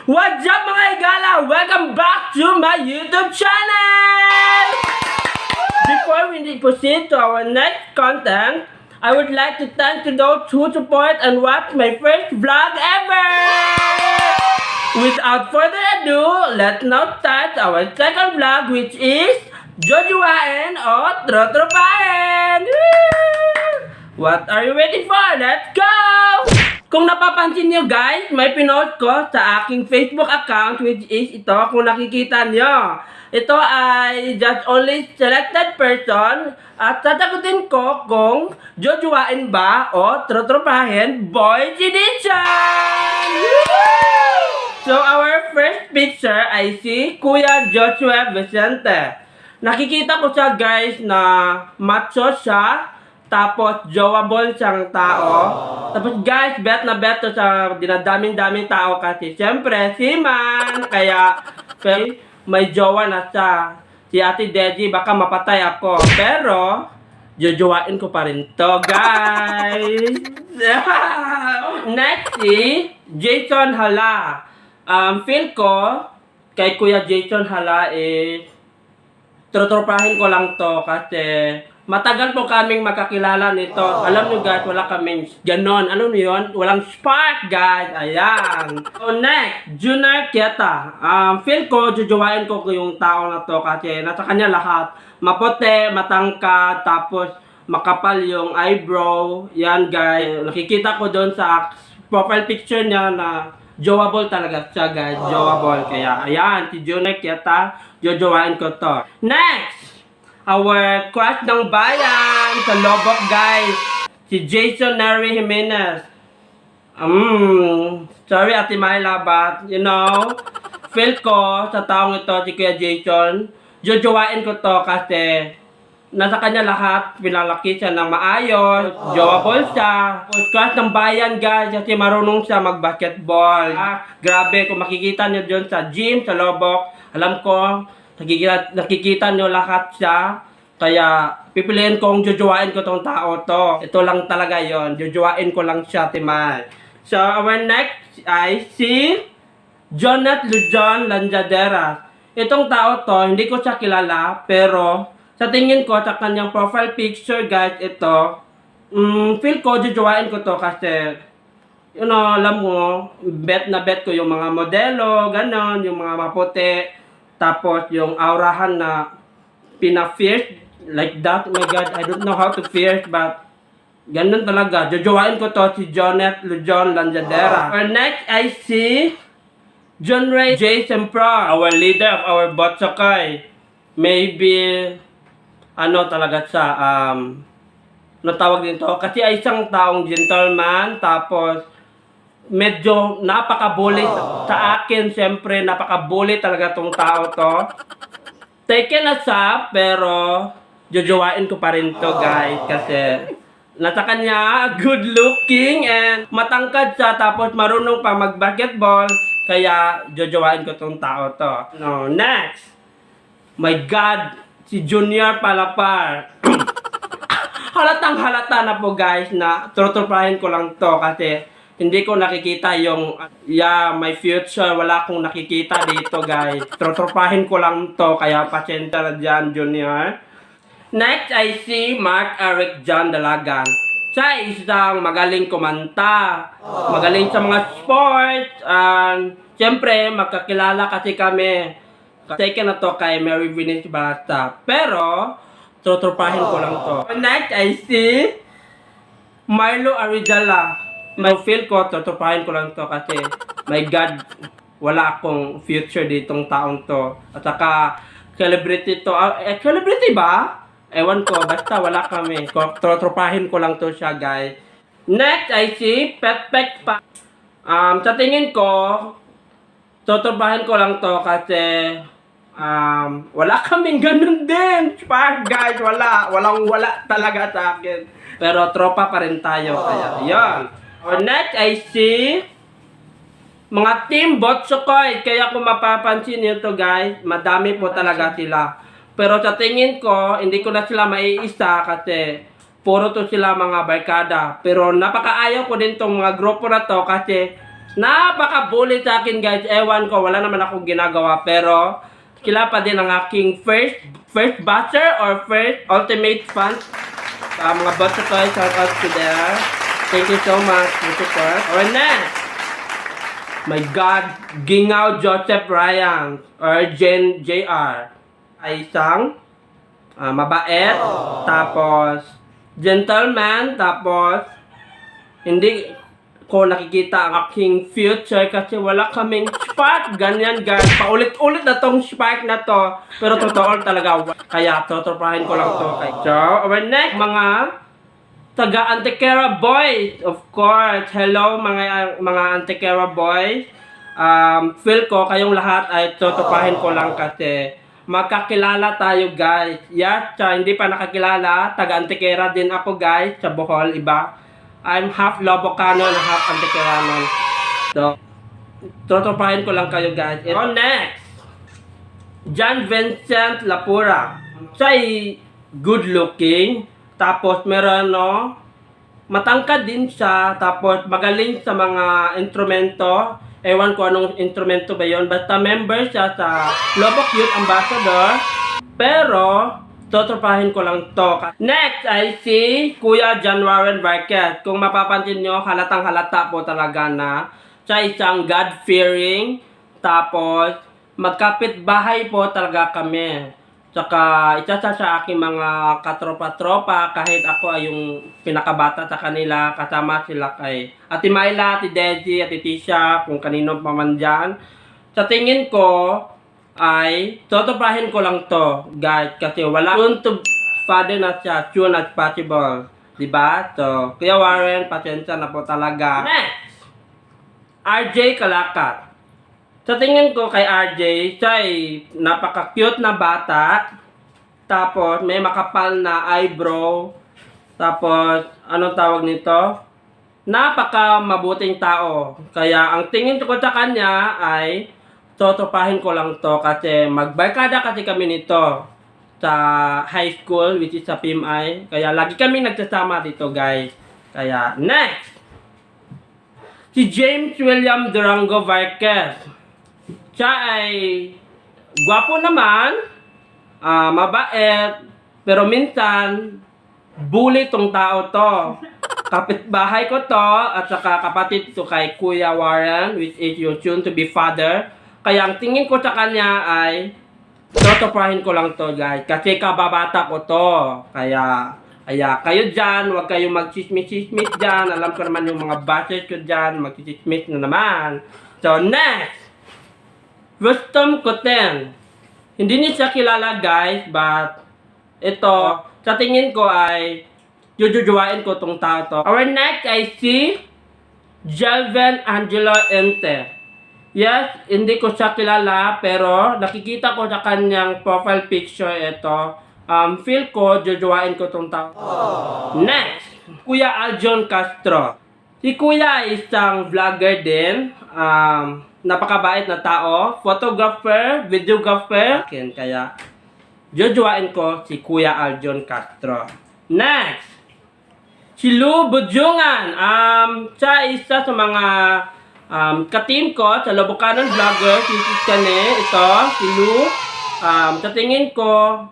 What's up mga igala? Welcome back to my YouTube channel! Before we proceed to our next content, I would like to thank to those who support and watch my first vlog ever! Without further ado, let's now start our second vlog, which is Jojowain o Trotropahin! What are you waiting for? Let's go! Kung napapansin nyo guys, may pinost ko sa aking Facebook account, which is ito, kung nakikita nyo. Ito ay just only selected person at sasagutin ko kung jojowain ba o trotropahin boy si Dichan! So our first picture ay si Kuya Joshua Vicente. Nakikita ko siya guys na macho siya. Tapos, jowable siyang tao. Tapos, guys, bet na bet to sa dinadaming-daming tao kasi. Siyempre, si Man. Kaya, may jowa na siya. Si Ate Deji, baka mapatay ako. Pero, jojowain ko pa rin to, guys. Next si Jason Hala. Feel ko, kay Kuya Jason Hala trotropahin ko lang to kasi matagal po kaming makakilala nito. Alam nyo guys, wala kaming ganon. Alam nyo yun? Walang spark guys. Ayan. So next, Junior Kieta. Feel ko, jujuwain ko yung tao na to kasi nasa kanya lahat. Maputi, matangkad, tapos makapal yung eyebrow. Yan guys. Nakikita ko doon sa profile picture niya na jowable talaga siya guys. Jowable. Kaya ayan, si Junior Kieta, jujuwain ko to. Next! Our crush ng bayan sa Lobok guys, si Jason Neri Jimenez. Sorry Ate Myla, but you know, feel ko sa taong ito, si Kuya Jason, jojowain ko to kasi nasa kanya lahat, pinalaki siya ng maayos, jowable siya. Crush ng bayan guys, kasi marunong siya mag-basketball. Grabe, kung makikita nyo dyan sa gym, sa Lobok, alam ko, nakikita nyo lahat siya. Kaya pipiliin kong jojowain ko tong tao to. Ito lang talaga yon, jojowain ko lang siya, Timay. So our next ay si Jonet Lujon Lanjadera. Itong tao to, hindi ko siya kilala, pero sa tingin ko sa kanyang profile picture guys, ito feel ko jojowain ko to kasi you know, alam mo, bet na bet ko yung mga modelo, ganon, yung mga maputi. Tapos yung aurahan na pina-fierce like that. Oh my God, I don't know how to fierce, but ganun talaga. Jojowain ko to si Jonet Lujon Lanjadera. Our next I see John Ray J. Sempra, our leader of our Botsokay. Maybe ano talaga siya, natawag dito kasi ay isang taong gentleman, tapos medyo napaka-bully sa akin. Siyempre, napaka-bully talaga tong tao to. Taken na siya, pero jojowain ko pa rin to guys. Kasi nasa kanya, good looking and matangkad siya, tapos marunong pa mag-basketball. Kaya jojowain ko tong tao to. No, next. My God, si Junior Palapar. Halatang halata na po guys na trotropahin ko lang to kasi hindi ko nakikita yung, my future. Wala akong nakikita dito, guys. Trotropahin ko lang to, kaya pasyenta na dyan, Junior. Next, I see Mark Eric John Dalagan. Siya isang magaling kumanta. Magaling sa mga sports. Siyempre, magkakilala kasi kami. Taken na to kay Mary Venice Basta. Pero, trotropahin ko lang to. Next, I see Marlo Arizala. May feel ko, trotropahin ko lang to kasi my God, wala akong future ditong taong to. At saka, celebrity to. Celebrity ba? Ewan ko, basta wala kami. Trotropahin ko lang to siya, guys. Next, I see Pet pa. Sa tingin ko, trotropahin ko lang to kasi wala kaming ganun din. Spark, guys, wala. Walang talaga sa akin. Pero tropa pa rin tayo. Kaya, yan. Or next, I see mga team Botsokay. Kaya kung mapapansin nyo to guys, madami po talaga sila. Pero sa tingin ko, hindi ko na sila maiisa kasi puro to sila mga barkada. Pero napakaayaw ko din tong mga grupo na to kasi Napaka-bully sa akin guys. Ewan ko, wala naman akong ginagawa. Pero, sila pa din ang aking first batcher or first ultimate fans. Mga batcher ko, shout out to there. Thank you so much for support. Alright next. My God, Gingaw Joseph Ryan or JR ay isang mabait, tapos gentleman, tapos hindi ko nakikita ang aking future kasi wala kaming spark. Ganyan guys, paulit-ulit na tong spark na to, pero totoo talaga, kaya tutupahin ko lang to. So, our next, mga taga Antequera boys, of course. Hello mga Antequera boys. Feel ko kayong lahat ay tutupahin ko lang kasi magkakilala tayo guys. Yes, hindi pa nakakilala, taga Antequera din ako guys, sa Bohol, iba. I'm half Lobocano and half Antequerano. So, tutupahin ko lang kayo guys. So, next, John Vincent Lapura. Siya ay good looking. Tapos meron matangkad din siya, tapos magaling sa mga instrumento. Ewan ko anong instrumento ba yon, basta member siya sa Lobok Youth Ambassador. Pero tutupahin ko lang to. Next ay si Kuya John Warren Varquez. Kung mapapansin nyo, halatang halata po talaga na siya isang God-fearing. Tapos magkapit-bahay po talaga kami. Tsaka isa sa aking mga katropa-tropa, kahit ako ay yung pinakabata sa kanila, kasama sila kay Ate Myla, Ate Desi, Ate Tisha, kung kanino pa man dyan. Sa tingin ko ay tutupahin ko lang to guys, kasi wala soon to father na siya, soon as possible, diba? So, Kuya Warren, pasensya na po talaga. Next, RJ Calacat. Sa tingin ko kay RJ, siya ay napaka-cute na bata. Tapos, may makapal na eyebrow. Tapos, anong tawag nito? Napaka-mabuting tao. Kaya, ang tingin ko sa kanya ay tutupahin ko lang to kasi magbarkada kasi kami nito sa high school, which is sa PMI. Kaya, lagi kami nagsasama dito, guys. Kaya, next! Si James William Durango Varquez. Siya ay gwapo naman, mabait, pero minsan, bully tong tao to. Kapitbahay ko to, at saka kapatid to kay Kuya Warren, which is your soon to be father. Kaya ang tingin ko sa kanya ay, tutupahin ko lang to guys, kasi kababata ko to. Kaya kayo dyan, huwag kayong magsismis-sismis dyan. Alam ko naman yung mga bashers ko dyan, magsisismis na naman. So next! Rustom Coten. Hindi niya siya kilala guys, but ito, sa tingin ko ay jujujuwain ko tong tao to. Our next ay si Jelven Angelo Ente. Yes, hindi ko siya kilala, pero nakikita ko sa kanyang profile picture ito. Feel ko, jujuwain ko tong tao. Next, Kuya Aljon Castro. Si Kuya ay isang vlogger din. Napakabait na tao, photographer, videographer. Kaya, jujuwain ko si Kuya Aljon Castro. Next, si Lou Budjungan. Siya isa sa mga ka-team ko sa Lobocanon Vlogger. Si Kane, ito, si Lou. Sa tingin ko,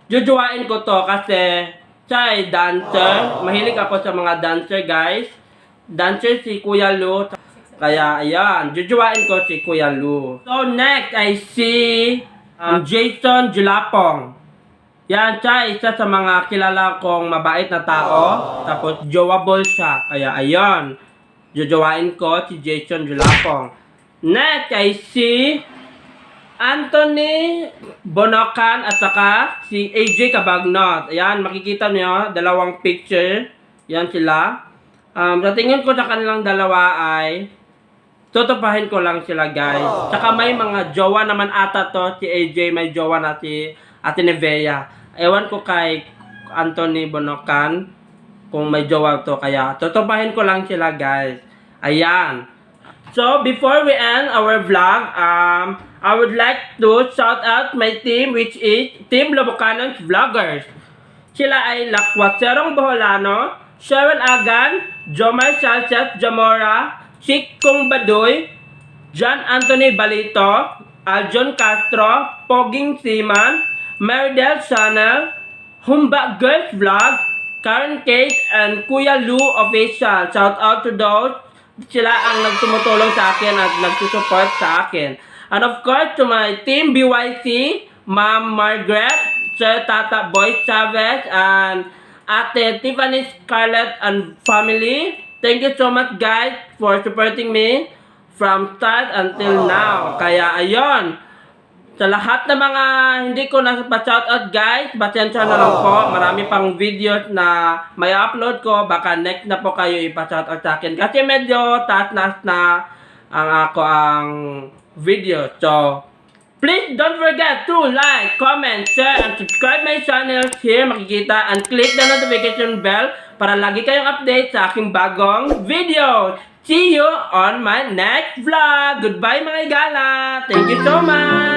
jujuwain ko to kasi siya ay dancer. Mahilig ako sa mga dancer guys. Dancer si Kuya Lou. Kaya, ayan, jujuwain ko si Kuya Lou. So, next ay si Jason Julapong. Yan, siya isa sa mga kilala kong mabait na tao. Tapos, jowable siya. Kaya, ayan, jujuwain ko si Jason Julapong. Next ay si Anthony Bonocan at saka si AJ Cabagnot. Ayan, makikita niyo, dalawang picture. Yan sila. Sa tingin ko sa kanilang dalawa ay tutupahin ko lang sila guys. Tsaka may mga jowa naman ata to. Si AJ may jowa na si Ate Nevea. Ewan ko kay Anthony Bonocan kung may jowa to. Kaya tutupahin ko lang sila guys. Ayan. So before we end our vlog, I would like to shout out my team, which is Team Lobocanon Vloggers. Sila ay Lakwatserong Boholano, Cheryl Agan, Jomar Salcet Jamora, Sikong Badoy, John Anthony Balito, Aljon Castro, Poging Siman, Meridel Channel, Humba Girls Vlog, Karen Kate, and Kuya Lou Official. Shout out to those. Sila ang nagtumutulong sa akin at nagsusupport sa akin. And of course, to my team BYC, Ma'am Margaret, Sir Tata Boy Chavez, and Ate Tiffany Scarlett and family. Thank you so much guys for supporting me from start until now. Kaya ayun, sa lahat ng mga hindi ko nasa-shoutout guys, pasensya na lang po. Marami pang videos na may upload ko. Baka next na po kayo ipa-shoutout sa akin. Kasi medyo taas na ang video. So, please don't forget to like, comment, share, and subscribe my channel here makikita, and click the notification bell para lagi kayong update sa aking bagong video. See you on my next vlog. Goodbye mga igala. Thank you so much.